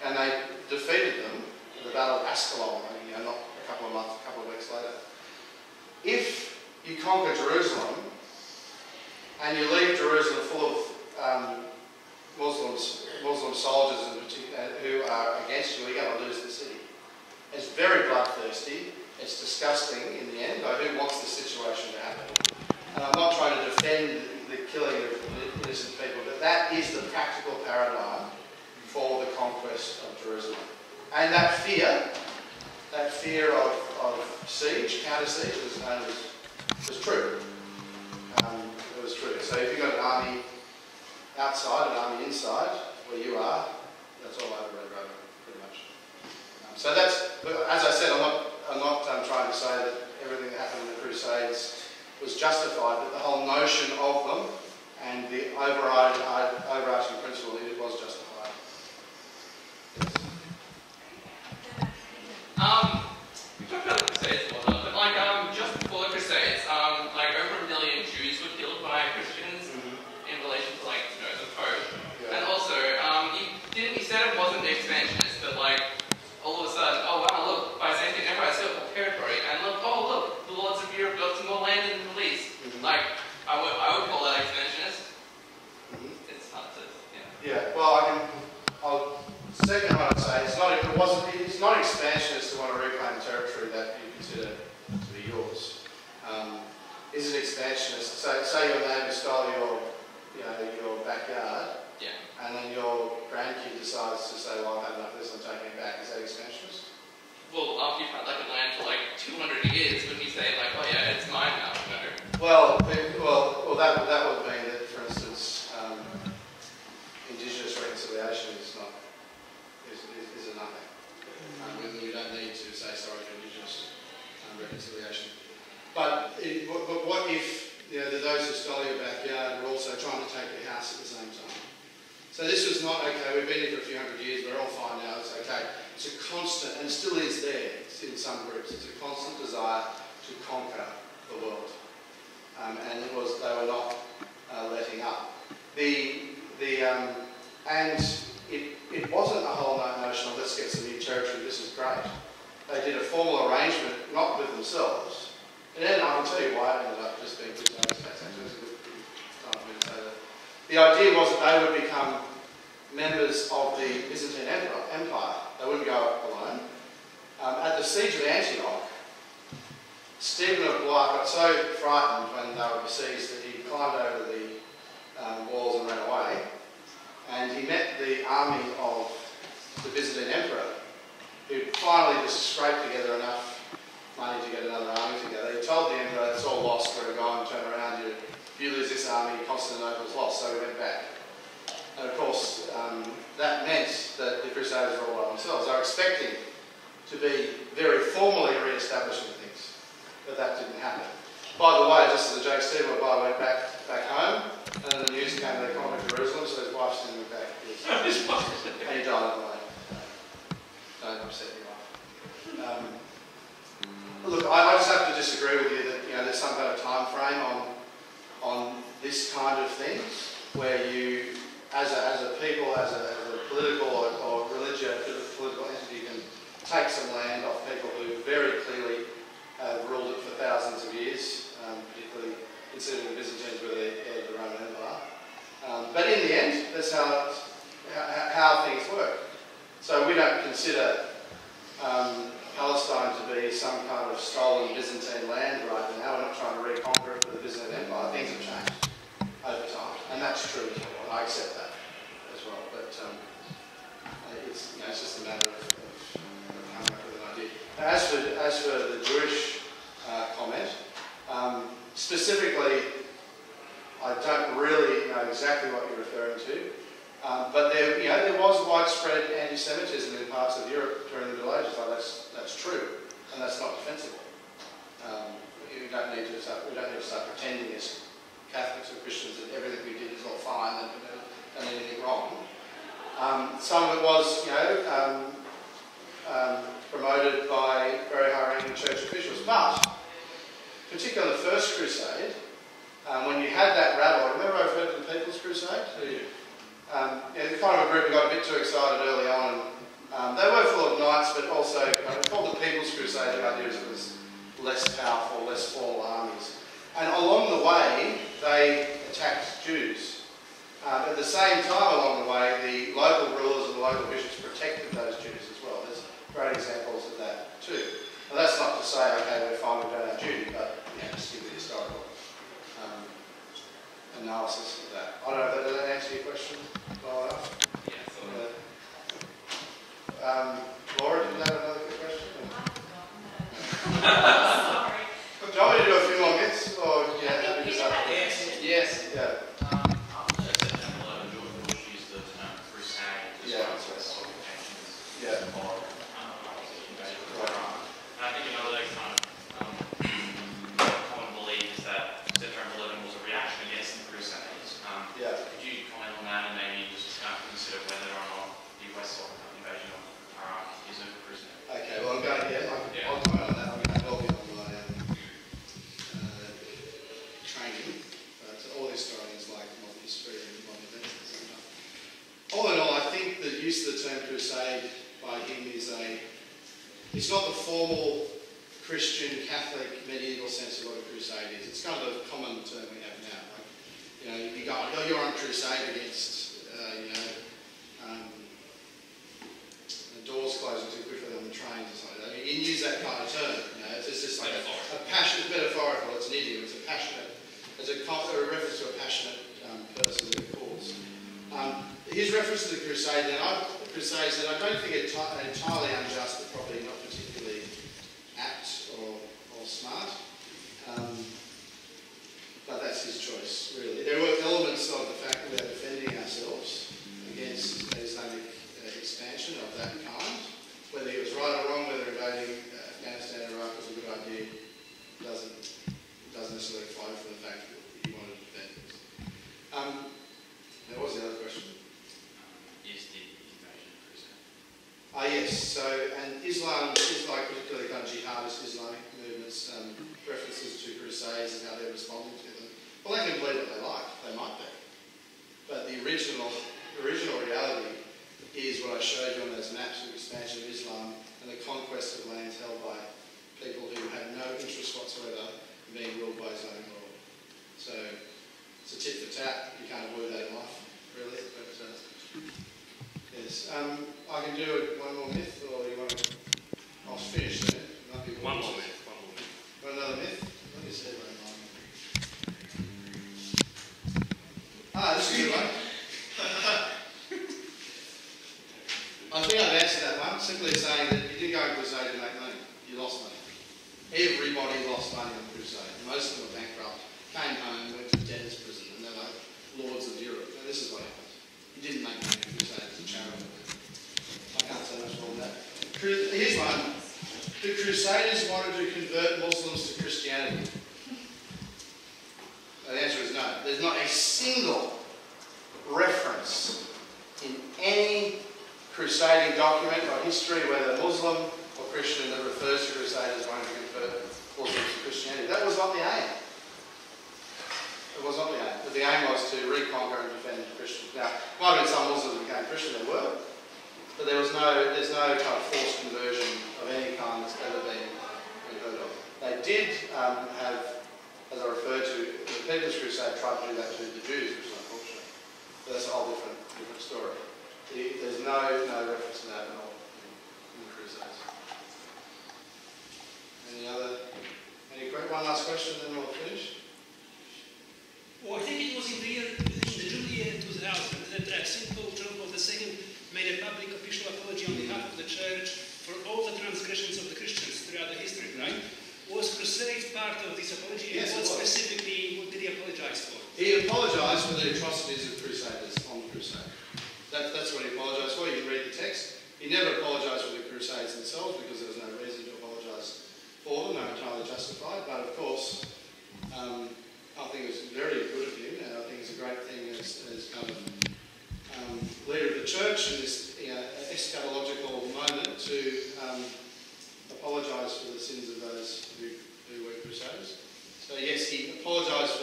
and they defeated them in the Battle of Ascalon, not a couple of weeks later. If you conquer Jerusalem, and you leave Jerusalem full of Muslim soldiers in particular, who are against you, you're going to lose the city. It's very bloodthirsty. It's disgusting in the end, but who wants this situation to happen? And I'm not trying to defend the killing of innocent people, but that is the practical paradigm for the conquest of Jerusalem. And that fear of siege, counter-siege, was true. It was true. So if you've got an army outside, an army inside, where you are, that's all over Red Rover, pretty much. So that's, but as I said, I'm not trying to say that everything that happened in the Crusades was justified, but the whole notion of them and the overarching principle, it was justified. We talked about the Crusades a lot, but just before the Crusades, over 1 million Jews were killed by Christians in relation to the Pope. Yeah. And also, you said it wasn't expansionist, but all of a sudden, oh wow, look, Byzantine Empire still got territory, and look, the lords of Europe got some more land in the Middle East. I would call that expansionist. It's hard to, yeah. Well, I'll second what I say. It's not expansionist to want to reclaim territory that you consider to be yours. Is it expansionist? Say your neighbour stole your backyard. Yeah. And then your grandkid decides to say, well, I've had enough of this, I'm taking it back. Is that expansionist? Well, after you've had a land for 200 years, when you say oh yeah, it's mine now, Well, that would mean that, for instance, Indigenous reconciliation is a nothing. You don't need to say sorry to Indigenous reconciliation. But what if those who stole your backyard were also trying to take your house at the same time? So this was not, okay, we've been here for a few hundred years, we're all fine now, it's okay. It's a constant, and it still is there in some groups, it's a constant desire to conquer the world. And they were not letting up. And it wasn't a whole notion of let's get some new territory, this is great. They did a formal arrangement, not with themselves. And then I can tell you why it ended up just being Crusaders. Actually, it's a good time for me to say that. The idea was that they would become members of the Byzantine Empire. They wouldn't go alone. At the siege of Antioch, Stephen of Blois got so frightened when they were besieged that he climbed over the walls and ran away. And he met the army of the Byzantine Emperor, who finally just scraped together enough money to get another army together. He told the Emperor, it's all lost, we're going to go and turn around. If you lose this army, Constantinople's lost, so he went back. And of course, that meant that the Crusaders were all by themselves. They were expecting to be very formally re-establishing things, but that didn't happen. By the way, just as a joke, Stephen of Blois went back home, and then the news came that they conquered Jerusalem, so his wife sent him back. And he died on the way. Don't upset your wife. Look, I just have to disagree with you that there's some kind of time frame on this kind of thing, where you, as a people, as a political or religious political entity, can take some land off people who very clearly have ruled it for thousands of years, particularly considering the Byzantines were the heir of the Roman Empire. But in the end, that's how things work. So we don't consider Palestine to be some kind of stolen Byzantine land right now. We're not trying to reconquer it for the Byzantine Empire. Things have changed over time, and that's true. I accept that as well. But it's just a matter of coming up with an idea. Now, as for the Jewish comment, specifically, I don't really know exactly what you're referring to. But there was widespread anti-Semitism in parts of Europe during the Middle Ages. That's true, and that's not defensible. We don't need to start pretending as Catholics or Christians that everything we did is all fine and done anything wrong. Some of it was, promoted by very high-ranking church officials, but particularly the First Crusade, when you had that rabble, remember I referred to the People's Crusade? It's kind of a group who got a bit too excited early on. They were full of knights, but also called the People's Crusade. The idea is it was less powerful, less formal armies. And along the way, they attacked Jews. At the same time along the way, the local rulers and the local bishops protected those Jews as well. There's great examples of that too. And that's not to say, okay, we're fine, we don't have duty, but just give the historical analysis of that. I don't know, did that answer your question? Laura, did you have another good question? Sorry. Do you want me to do a few more myths? Or happy to start? Yes. Yeah. I think another kind of common belief is that September 11 was a reaction against the Crusaders. Could you comment on that and maybe just consider whether or not the US invasion of Iraq is a crusade? Okay, well, I'll comment on that. I'm going to help you on my training. But all historians like modern history and modern events and stuff. All in all, I think the use of the term crusade by him is it's not the formal Christian, Catholic, medieval sense of what a crusade is. It's kind of a common term we have now. Like, you go, oh, you're on crusade against, the doors closing too quickly on the trains or something. I mean, you use that kind of term. It's just like a passionate, metaphorical. It's an idiom. It's a passionate. It's a reference to a passionate person with a cause. His reference to the crusade, Crusades, and I don't think it's entirely unjust, but probably not particularly apt or smart. But that's his choice, really. There were elements of the fact that we are defending ourselves against Islamic expansion of that kind. Whether he was right or wrong, whether invading Afghanistan or Iraq was a good idea, doesn't necessarily flow from the fact that he wanted to defend us. What was the other question? Yes, so, and Islam is like particularly kind of jihadist Islamic movements, references to crusades and how they're responding to them. Well, they can believe what they like, they might be. But the original reality is what I showed you on those maps of expansion of Islam and the conquest of lands held by people who had no interest whatsoever in being ruled by Islamic law. So, it's a tit for tat, you can't avoid that in life, really. But, yes, I can do one more myth, or you want to? I'll finish then. One more myth. Want another myth? Let me see what I'm on. This is a good one. I think I've answered that one, simply saying that you didn't go on crusade to make money. You lost money. Everybody lost money on crusade. Most of them were bankrupt, came home, went to debtor's prison, and they're like lords of Europe. Now, this is what happened. You didn't make money on crusade. It's a charity. I can't say much more than that. Here's one. The Crusaders wanted to convert Muslims to Christianity. The answer is no. There's not a single reference in any crusading document or history, whether Muslim or Christian, that refers to Crusaders wanting to convert Muslims to Christianity. That was not the aim. It was not the aim. But the aim was to reconquer and defend Christians. Now, might have been some Muslims who became Christian, there were. But there's no kind of forced conversion of any kind that's ever been heard of. They did have, as I referred to, the People's Crusade tried to do that to the Jews, which is unfortunate. But that's a whole different story. There's no reference to that at all in the Crusades. One last question, then we'll finish. Well, I think it was in the early year 2000 that St. Paul John Paul II made a public official apology on behalf of the Church for all the transgressions of the Christians throughout the history, right? Was Crusade part of this apology? Yes, and what specifically did he apologise for? He apologised for the atrocities of Crusaders on the Crusade. That's what he apologised for. You can read the text. He never apologised for the Crusades themselves because there was no reason to apologise for them. They were entirely justified. But of course, I think it was very good of him, and I think it's a great thing as kind of apologised for the sins of those who were Crusaders. So yes, he apologised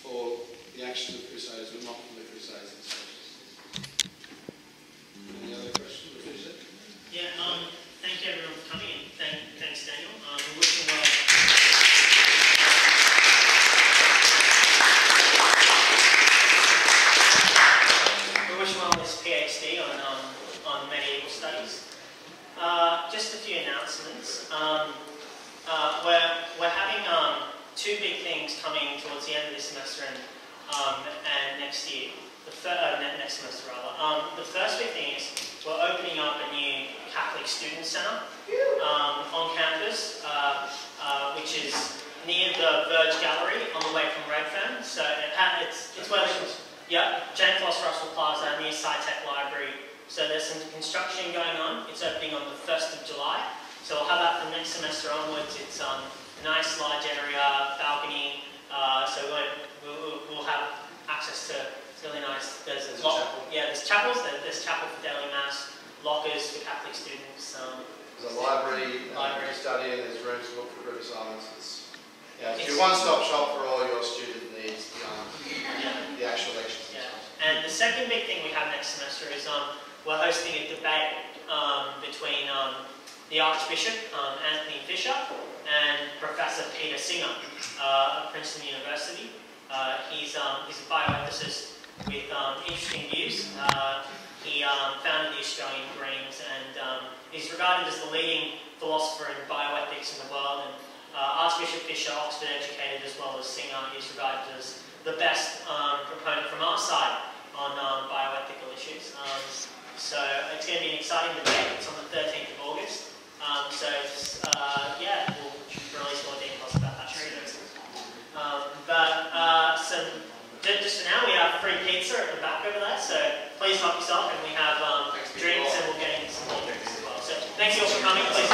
for the actions of Crusaders, but not for the Crusades themselves. Any other questions? We'll finish it. Yeah, thank you everyone for coming, and thanks Daniel. We wish you well. We wish you well on this PhD on medieval studies. Just a few announcements. We're having two big things coming towards the end of this semester and next year. Next semester rather. The first big thing is we're opening up a new Catholic Student Centre on campus, which is near the Verge Gallery on the way from Redfern. So it's where Jane Foster Russell Plaza near SciTech Library. So there's some construction going on. It's opening on the 1st of July. So we'll have that from next semester onwards. It's a nice large area, balcony. So we'll have access to. It's really nice. There's chapels. There's chapel for daily mass, lockers for Catholic students. There's a library study, and there's rooms to look for group assignments. It's your one-stop shop for all your student needs beyond the actual lectures. Yeah. And the second big thing we have next semester is we're hosting a debate between the Archbishop Anthony Fisher and Professor Peter Singer of Princeton University. He's a bioethicist with interesting views. He founded the Australian Greens and he's regarded as the leading philosopher in bioethics in the world. And Archbishop Fisher, Oxford educated as well as Singer, is regarded as the best proponent from our side on bioethical issues. So it's going to be an exciting debate. It's on the 13th of August. We'll release more details about that soon. Just for now, we have free pizza at the back over there, so please help yourself, and we have drinks, and we'll get into some more drinks as well. So thanks you all for coming. Please